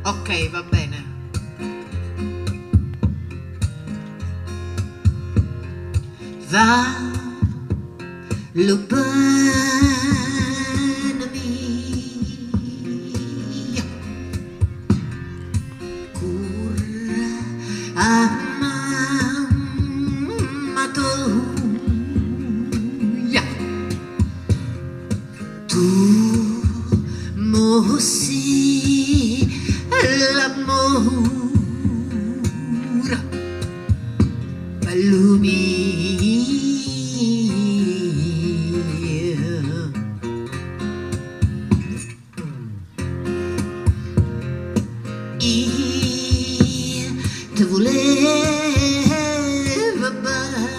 Ok, va bene. Va, lontano mia, curra amatoia, tu mossi l'amore, bello mio. Io ti volevo bene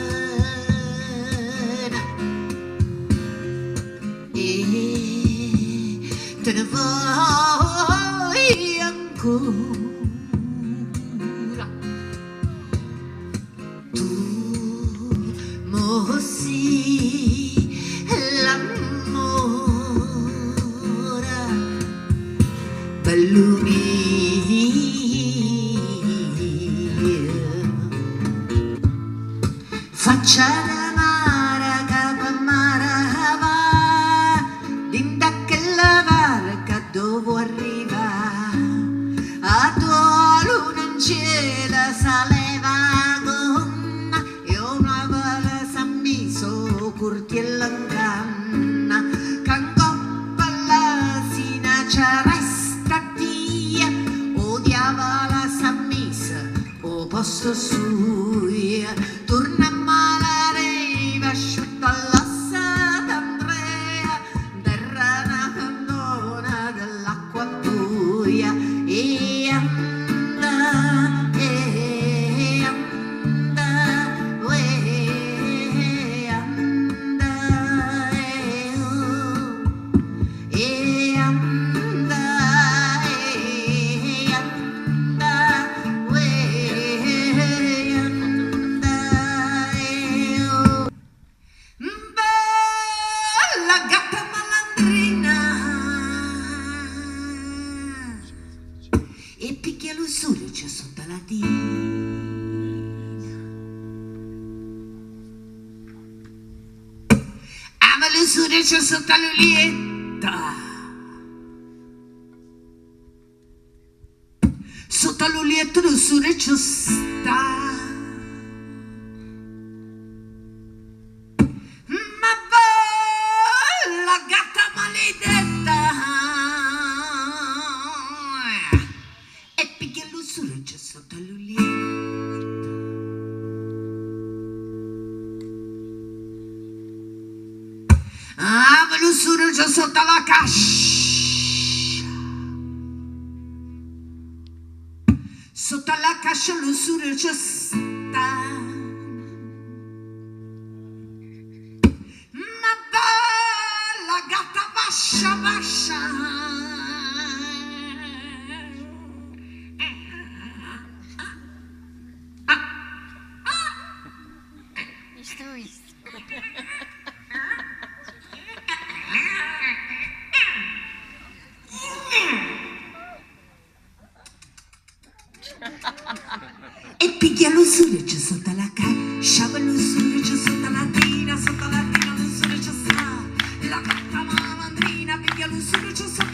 e te ne vuoi ancora. Tu mossi l'amore, bello mio. Faccia la mara capamara va, dinda che la barca dove arriva, a tua luna in cielo saleva gonna e una bella San Miso curtiella in canna, cangoppa la sina resta tia, odiava la San Miso o posto suia, torna asciutta all'assa d'Andrea, terra candona dell'acqua buia, e anda, e anda, e anda, e anda, e anda, la gatta malandrina e picchia l'usura c'è sotto la tina. Ama l'usura c'è sotto la lulietta, sotto la lulietta l'usura c'è sta. E picchia l'usura c'è sotto l'ulietta. Ah, ma l'usura c'è sotto la cascia. Sotto la cascia l'usura c'è sta. Ma bella gatta bascia bascia. E picchia l'usura c'è sotto la cascia, l'usura c'è sotto la tina l'usura c'è sta, la gatta malandrina picchia l'usura c'è sotto